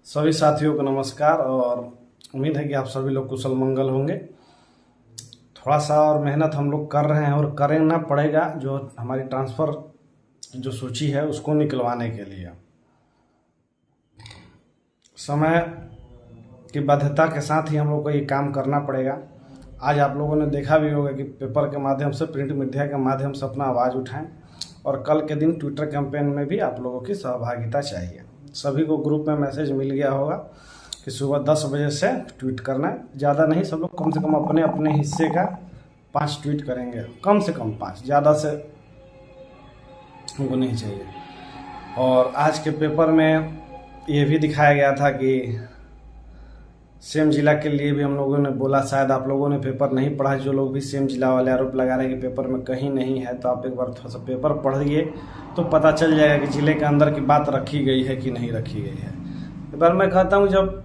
सभी साथियों को नमस्कार और उम्मीद है कि आप सभी लोग कुशल मंगल होंगे। थोड़ा सा और मेहनत हम लोग कर रहे हैं और करना पड़ेगा जो हमारी ट्रांसफ़र जो सूची है उसको निकलवाने के लिए। समय की बाध्यता के साथ ही हम लोग को ये काम करना पड़ेगा। आज आप लोगों ने देखा भी होगा कि पेपर के माध्यम से, प्रिंट मीडिया के माध्यम से अपना आवाज़ उठाएं और कल के दिन ट्विटर कैंपेन में भी आप लोगों की सहभागिता चाहिए। सभी को ग्रुप में मैसेज मिल गया होगा कि सुबह 10 बजे से ट्वीट करना है। ज़्यादा नहीं, सब लोग कम से कम अपने अपने हिस्से का 5 ट्वीट करेंगे, कम से कम 5, ज़्यादा से हमको नहीं चाहिए। और आज के पेपर में ये भी दिखाया गया था कि सेम जिला के लिए भी हम लोगों ने बोला, शायद आप लोगों ने पेपर नहीं पढ़ा, जो लोग भी सेम जिला वाले आरोप लगा रहे हैं कि पेपर में कहीं नहीं है, तो आप एक बार थोड़ा सा पेपर पढ़िए तो पता चल जाएगा कि जिले के अंदर की बात रखी गई है कि नहीं रखी गई है। एक बार मैं कहता हूँ जब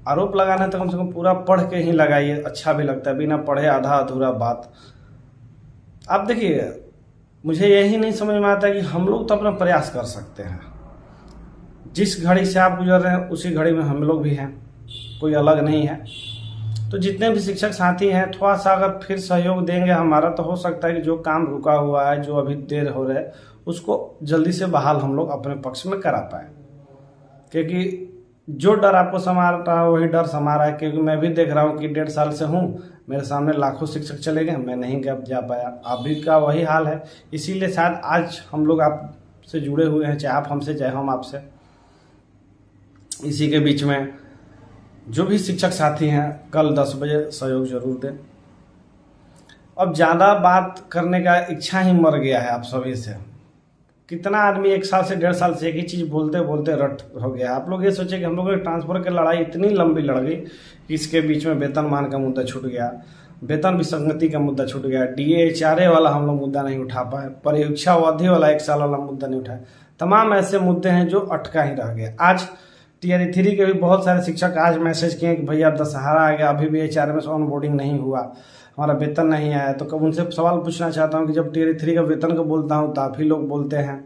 आरोप लगाना है तो कम से कम पूरा पढ़ के ही लगाइए, अच्छा भी लगता है। बिना पढ़े आधा अधूरा बात। आप देखिए, मुझे यही नहीं समझ में आता कि हम लोग तो अपना प्रयास कर सकते हैं। जिस घड़ी से आप गुजर रहे हैं उसी घड़ी में हम लोग भी हैं, कोई अलग नहीं है। तो जितने भी शिक्षक साथी हैं, थोड़ा सा अगर फिर सहयोग देंगे हमारा, तो हो सकता है कि जो काम रुका हुआ है, जो अभी देर हो रहा है, उसको जल्दी से बहाल हम लोग अपने पक्ष में करा पाए। क्योंकि जो डर आपको समा रहा है वही डर समा रहा है। क्योंकि मैं भी देख रहा हूँ कि 1.5 साल से हूँ, मेरे सामने लाखों शिक्षक चले गए, मैं नहीं जा पाया। अभी का वही हाल है। इसीलिए शायद आज हम लोग आपसे जुड़े हुए हैं, चाहे आप हमसे चाहे हम आपसे। इसी के बीच में जो भी शिक्षक साथी हैं, कल 10 बजे सहयोग जरूर दें। अब ज़्यादा बात करने का इच्छा ही मर गया है आप सभी से। कितना आदमी 1 साल से 1.5 साल से एक ही चीज़ बोलते बोलते रट हो गया। आप लोग ये सोचे कि हम लोगों ने ट्रांसफ़र की लड़ाई इतनी लंबी लड़ गई कि इसके बीच में वेतनमान का मुद्दा छूट गया, वेतन विसंगति का मुद्दा छूट गया, DA-HRA वाला हम लोग मुद्दा नहीं उठा पाए, परीक्षा अवधि वाला 1 साल वाला मुद्दा नहीं उठाए। तमाम ऐसे मुद्दे हैं जो अटका ही रह गए। आज Tier 3 के भी बहुत सारे शिक्षक आज मैसेज किए कि भैया दशहरा आ गया, अभी भी HRA में ऑन बोर्डिंग नहीं हुआ, हमारा वेतन नहीं आया। तो कब उनसे सवाल पूछना चाहता हूं कि जब Tier 3 का वेतन का बोलता हूं तो आप ही लोग बोलते हैं।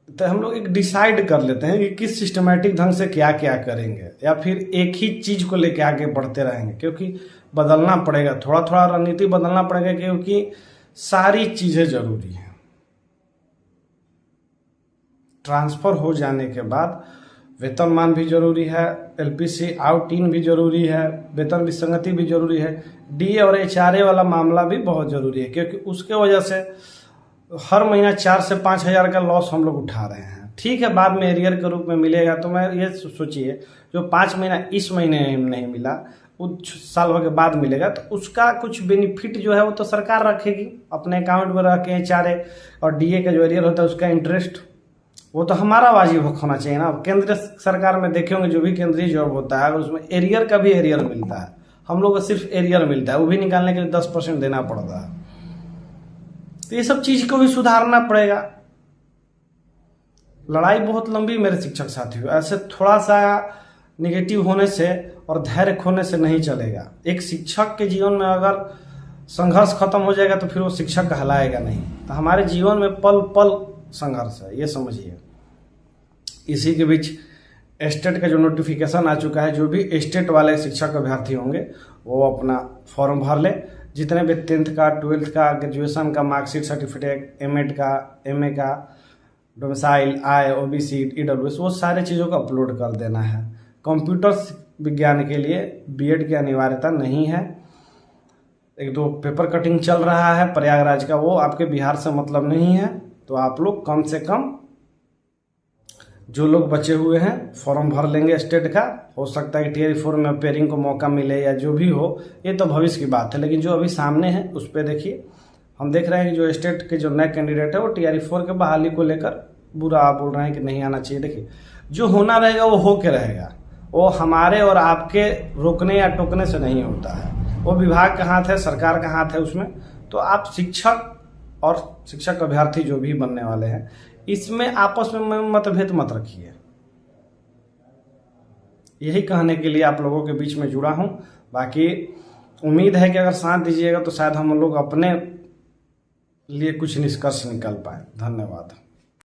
तो हम लोग एक डिसाइड कर लेते हैं कि किस सिस्टमेटिक ढंग से क्या क्या करेंगे, या फिर एक ही चीज़ को लेके आगे बढ़ते रहेंगे। क्योंकि बदलना पड़ेगा, थोड़ा थोड़ा रणनीति बदलना पड़ेगा, क्योंकि सारी चीज़ें जरूरी हैं। ट्रांसफ़र हो जाने के बाद वेतनमान भी जरूरी है, LPC आउट इन भी जरूरी है, वेतन विसंगति भी जरूरी है, DA और HRA वाला मामला भी बहुत जरूरी है। क्योंकि उसके वजह से हर महीना 4 से 5 हज़ार का लॉस हम लोग उठा रहे हैं। ठीक है, बाद में एरियर के रूप में मिलेगा, तो मैं ये सोचिए जो 5 महीना इस महीने नहीं मिला, कुछ साल के बाद मिलेगा, तो उसका कुछ बेनिफिट जो है वो तो सरकार रखेगी अपने अकाउंट में रख के। HRA और DA का जो एरियर होता है उसका इंटरेस्ट वो तो हमारा वाजिब होना चाहिए ना। केंद्र सरकार में देखे होंगे, जो भी केंद्रीय जॉब होता है उसमें एरियर का भी एरियर मिलता है। हम लोग को सिर्फ एरियर मिलता है, वो भी निकालने के लिए 10% देना पड़ता है। तो ये सब चीज को भी सुधारना पड़ेगा। लड़ाई बहुत लंबी मेरे शिक्षक साथियों, ऐसे थोड़ा सा निगेटिव होने से और धैर्य खोने से नहीं चलेगा। एक शिक्षक के जीवन में अगर संघर्ष खत्म हो जाएगा तो फिर वो शिक्षक कहलाएगा नहीं। तो हमारे जीवन में पल पल संघर्ष है, ये समझिए। इसी के बीच स्टेट का जो नोटिफिकेशन आ चुका है, जो भी स्टेट वाले शिक्षक अभ्यर्थी होंगे वो अपना फॉर्म भर ले। जितने भी 10th का, 12th का, ग्रेजुएशन का मार्कशीट, सर्टिफिकेट, M.Ed का, MA का, डोमिसाइल, आय, OBC, EWS, वो सारे चीज़ों को अपलोड कर देना है। कंप्यूटर विज्ञान के लिए B.Ed की अनिवार्यता नहीं है। 1-2 पेपर कटिंग चल रहा है प्रयागराज का, वो आपके बिहार से मतलब नहीं है। तो आप लोग कम से कम जो लोग बचे हुए हैं फॉर्म भर लेंगे स्टेट का। हो सकता है कि Tier 4 में अपेयरिंग को मौका मिले या जो भी हो, ये तो भविष्य की बात है। लेकिन जो अभी सामने है उस पर देखिए, हम देख रहे हैं कि जो स्टेट के जो नए कैंडिडेट है वो Tier 4 के बहाली को लेकर बुरा बोल रहे हैं कि नहीं आना चाहिए। देखिए, जो होना रहेगा वो हो के रहेगा, वो हमारे और आपके रोकने या टोकने से नहीं होता है। वो विभाग का हाथ है, सरकार का हाथ है उसमें। तो आप शिक्षक और शिक्षक अभ्यर्थी जो भी बनने वाले हैं, इसमें आपस में मतभेद मत रखिए। यही कहने के लिए आप लोगों के बीच में जुड़ा हूं। बाकी उम्मीद है कि अगर साथ दीजिएगा तो शायद हम लोग अपने लिए कुछ निष्कर्ष निकाल पाए। धन्यवाद।